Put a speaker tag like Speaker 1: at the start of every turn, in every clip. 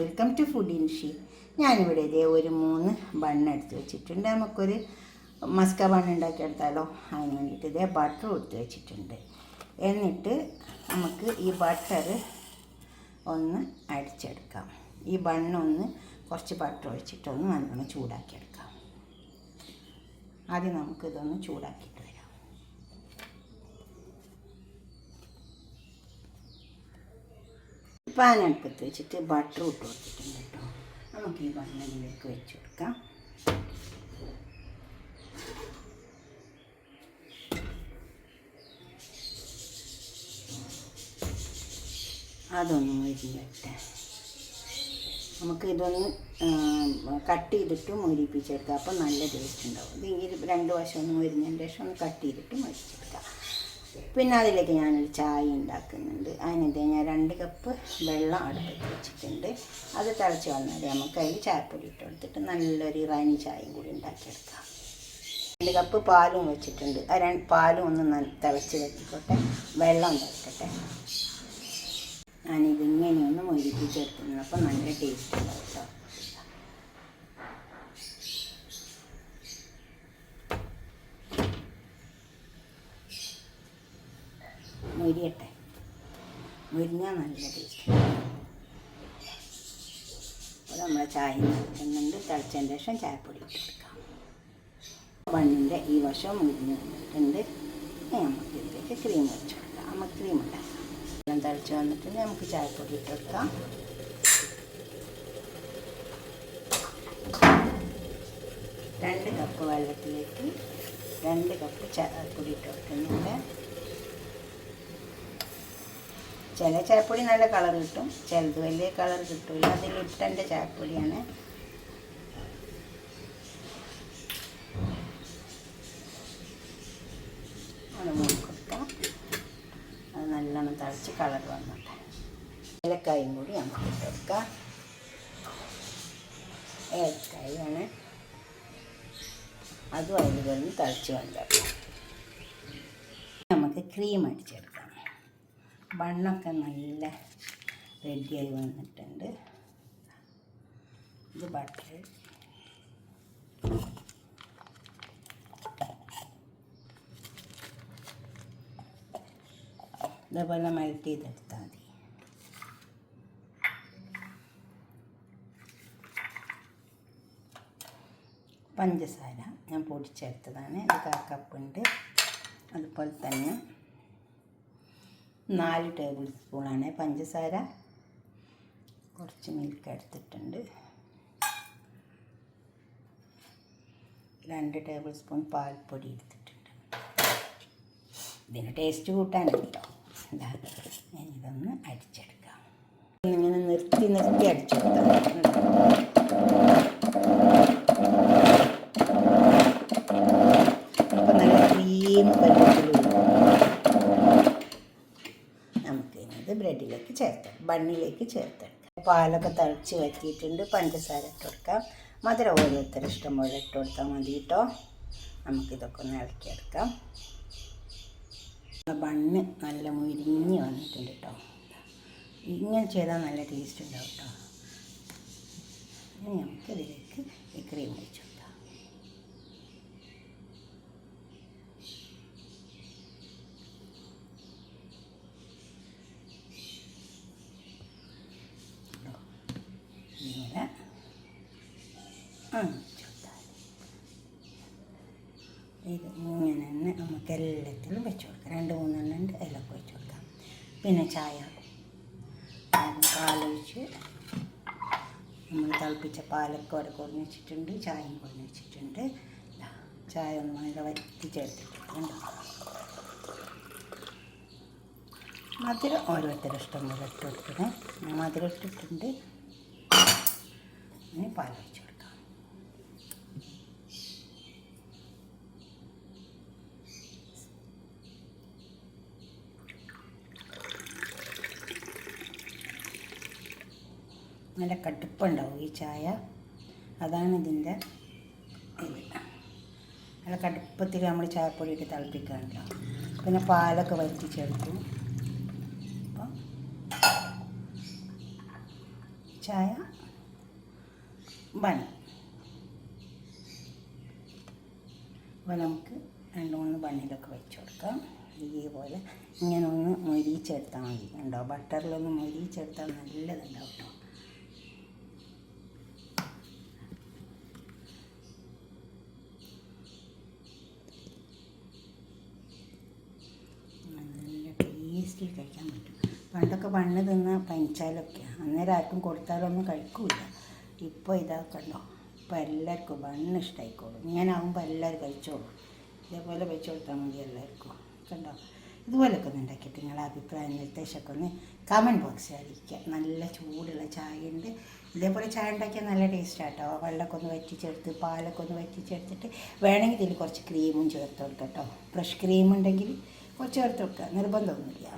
Speaker 1: Welcome to food ഇൻഷി. ഞാനിവിടെ ഇതേ ഒരു 3 ബണ്ണ് എടുത്ത് വെച്ചിട്ടുണ്ട്. നമുക്കൊരു മസ്ക ബണ്ണ് ഉണ്ടാക്കിയെടുത്താലോ. അതിന് വേണ്ടിയിട്ട് ഇതേ ബട്ടർ എടുത്ത് വെച്ചിട്ടുണ്ട്. എന്നിട്ട് നമുക്ക് ഈ ബട്ടർ ഒന്ന് അടിച്ചെടുക്കാം. ഈ ബണ്ണൊന്ന് കുറച്ച് ബട്ടർ ഒഴിച്ചിട്ടൊന്ന് നല്ലോണം ചൂടാക്കിയെടുക്കാം. ആദ്യം നമുക്കിതൊന്ന് ചൂടാക്കിയിട്ട് വരാം. പാൻ അടുപ്പത്ത് വെച്ചിട്ട് ബട്ടർ ഇട്ട് കൊടുത്തിട്ടുണ്ട് കേട്ടോ. നമുക്ക് ഈ ബണ്ണിലേക്ക് വെച്ച് കൊടുക്കാം. അതൊന്ന് മൊരിയട്ടെ. നമുക്ക് ഇതൊന്ന് കട്ട് ചെയ്തിട്ട് മൊരിപ്പിച്ചെടുക്കാം. അപ്പം നല്ല ടേസ്റ്റ് ഉണ്ടാവും. ഇത് ഈ 2 വശം ഒന്ന് മൊരിഞ്ഞതിന് ശേഷം ഒന്ന് കട്ട് ചെയ്തിട്ട് മൊരിച്ചെടുക്കാം. പിന്നെ അതിലേക്ക് ഞാനൊരു ചായ ഉണ്ടാക്കുന്നുണ്ട്. അതിനെന്താ ഞാൻ 2 കപ്പ് വെള്ളം അടുപ്പത്ത് വെച്ചിട്ടുണ്ട്. അത് തിളച്ച് വന്നാൽ നമുക്ക് അതിൽ ചായപ്പൊടി ഇട്ട് കൊടുത്തിട്ട് നല്ലൊരു ഇറാനി ചായയും കൂടി ഉണ്ടാക്കിയെടുക്കാം. 2 കപ്പ് പാലും വെച്ചിട്ടുണ്ട്. ആ പാലും ഒന്ന് തിളച്ച് വെച്ചിക്കോട്ടെ, വെള്ളം തിളക്കട്ടെ. ഞാനിതിങ്ങനെയൊന്ന് മൊരിപ്പിച്ചെടുക്കുന്നത്. അപ്പം നല്ല ടേസ്റ്റ് ഉണ്ടാവും കേട്ടോ. മൊരിയട്ടെ. മൊരിഞ്ഞാൽ നല്ല ടേസ്റ്റ്. അപ്പോൾ നമ്മളെ ചായ തിളക്കുന്നുണ്ട്. തിളച്ചതിന് ശേഷം ചായപ്പൊടി ഇട്ട് കൊടുക്കാം. ബണ്ണിൻ്റെ ഈ വശം മുരിഞ്ഞ് വന്നിട്ടുണ്ട്. നമുക്ക് ഇതിലേക്ക് ക്രീം വെച്ച് കൊടുക്കാം. നമുക്ക് ക്രീം ഉണ്ടാക്കാം. വെള്ളം തിളച്ച് വന്നിട്ടുണ്ട്. നമുക്ക് ചായപ്പൊടി ഇട്ട് കൊടുക്കാം. രണ്ട് കപ്പ് വെള്ളത്തിലേക്ക് 2 കപ്പ് ചായപ്പൊടി ഇട്ട് കൊടുക്കുന്നുണ്ട്. ചില ചായപ്പൊടി നല്ല കളർ കിട്ടും, ചിലത് വലിയ കളർ കിട്ടില്ല. അത് ലിപ്ടൻ്റെ ചായപ്പൊടിയാണ്. അത് മൂടി കൊടുക്കാം. അത് നല്ലോണം തിളച്ച് കളർ വന്നോട്ടെ. ഏലക്കായും കൂടി നമുക്ക് ഇട്ട് കൊടുക്കാം. ഏലക്കായാണ്. അതും അതിൽ കിടന്ന് തിളച്ച് വന്നോട്ടെ. നമുക്ക് ക്രീം അടിച്ചെടുക്കാം. ബണ്ണൊക്കെ നല്ല റെഡിയായി വന്നിട്ടുണ്ട്. ഇത് ബട്ടർ ഇതേപോലെ മെൽറ്റ് ചെയ്തെടുത്താൽ മതി. പഞ്ചസാര ഞാൻ പൊടിച്ചെടുത്തതാണ്. ഇത് 1/4 കപ്പുണ്ട്. അതുപോലെ തന്നെ 4 ടേബിൾ സ്പൂണാണ് പഞ്ചസാര. കുറച്ച് മിൽക്ക് എടുത്തിട്ടുണ്ട്. 2 ടേബിൾ സ്പൂൺ പാൽപ്പൊടി എടുത്തിട്ടുണ്ട്. ഇതിന് ടേസ്റ്റ് കൂട്ടാനാണ് കേട്ടോ. ഇതൊന്ന് അടിച്ചെടുക്കാം. ഇങ്ങനെ നിർത്തി അടിച്ചെടുത്താൽ അപ്പം നല്ല ക്രീം പരുവത്തിൽ നമുക്കിത് ബ്രെഡിലേക്ക് ബണ്ണിലേക്ക് ചേർത്തെടുക്കാം. പാലൊക്കെ തിളച്ച് വറ്റിയിട്ടുണ്ട്. പഞ്ചസാര ഇട്ട് കൊടുക്കാം. മധുരം ഓരോരുത്തർ ഇഷ്ടം പോലെ ഇട്ട് കൊടുത്താൽ മതി കേട്ടോ. നമുക്കിതൊക്കെ ഒന്ന് ഇളക്കിയെടുക്കാം. ബണ്ണ് നല്ല മുരിഞ്ഞ് വന്നിട്ടുണ്ട് കേട്ടോ. ഇങ്ങനെ ചെയ്താൽ നല്ല ടേസ്റ്റ് ഉണ്ടാവും കേട്ടോ. ഇനി നമുക്കിതിലേക്ക് ഈ ക്രീം ഒഴിച്ചു കൊടുക്കാം. ഇങ്ങനെ ഇത് ഇങ്ങനെ തന്നെ നമുക്ക് എല്ലാത്തിലും വെച്ച് കൊടുക്കാം. 2-3 എണ്ണം ഉണ്ട്. അതിലൊക്കെ വെച്ച് കൊടുക്കാം. പിന്നെ ചായ പാലൊഴിച്ച് നമ്മൾ തിളപ്പിച്ച പാലൊക്കെ അവിടെ കുറഞ്ഞ് വെച്ചിട്ടുണ്ട്. ചായയും കുറഞ്ഞ് വെച്ചിട്ടുണ്ട്. ചായ ഒന്ന് നല്ല വറ്റിച്ചെടുത്തിട്ടുണ്ട്. മധുരം ഓരോരുത്തരും ഇഷ്ടം പോലെ ഇട്ട് കൊടുക്കണേ. മധുരം ഇട്ടിട്ടുണ്ട്. ഇനി പാലൊഴിച്ച് കൊടുക്കാം. നല്ല കടുപ്പുണ്ടാവും ഈ ചായ. അതാണ് ഇതിൻ്റെ ഇത്. നല്ല കടുപ്പത്തിൽ നമ്മൾ ചായപ്പൊടി ഇട്ട് തിളപ്പിക്കാമല്ലോ. പിന്നെ പാലൊക്കെ വറ്റിച്ചെടുക്കും. അപ്പം ചായ ബൺ. അപ്പോൾ നമുക്ക് 2-3 ബണ്ണിലൊക്കെ വെച്ച് കൊടുക്കാം. ഇതേപോലെ ഇങ്ങനെ ഒന്ന് മൊരിച്ചെടുത്താൽ മതി. ഉണ്ടോ, ബട്ടറിലൊന്ന് മൊരിച്ചെടുത്താൽ നല്ലതുണ്ടാവും കേട്ടോ. നല്ല ടേസ്റ്റിൽ കഴിക്കാൻ പറ്റും. പണ്ടൊക്കെ ബണ്ണ് തിന്നാൽ പനിച്ചാലൊക്കെ അന്നേരം ആർക്കും കൊടുത്താലൊന്നും കഴിക്കില്ല. ഇപ്പോൾ ഇതാക്കണ്ടോ, ഇപ്പോൾ എല്ലാവർക്കും ബണ്ണ് ഇഷ്ടമായിക്കോളും. ഇങ്ങനാകുമ്പോൾ എല്ലാവരും കഴിച്ചോളും. ഇതേപോലെ വെച്ച് കൊടുത്താൽ മതി എല്ലാവർക്കും. കണ്ടോ, ഇതുപോലൊക്കെ ഒന്ന് ഉണ്ടാക്കിയിട്ട് നിങ്ങളുടെ അഭിപ്രായം നിർദ്ദേശമൊക്കെ ഒന്ന് കമൻറ്റ് ബോക്സിൽ അറിയിക്കുക. നല്ല ചൂടുള്ള ചായ ഉണ്ട്. ഇതേപോലെ ചായ ഉണ്ടാക്കിയാൽ നല്ല ടേസ്റ്റാണ് കേട്ടോ. വെള്ളമൊക്കെ ഒന്ന് വറ്റിച്ചെടുത്ത് പാലൊക്കെ ഒന്ന് വറ്റിച്ചെടുത്തിട്ട് വേണമെങ്കിൽ ഇതിൽ കുറച്ച് ക്രീമും ചേർത്ത് കൊടുക്കാം കേട്ടോ. ഫ്രഷ് ക്രീം ഉണ്ടെങ്കിൽ കുറച്ച് ചേർത്ത് കൊടുക്കുക, നിർബന്ധമൊന്നുമില്ല.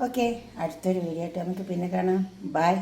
Speaker 1: ഓക്കെ, അടുത്തൊരു വീഡിയോ ആയിട്ട് നമുക്ക് പിന്നെ കാണാം. ബൈ.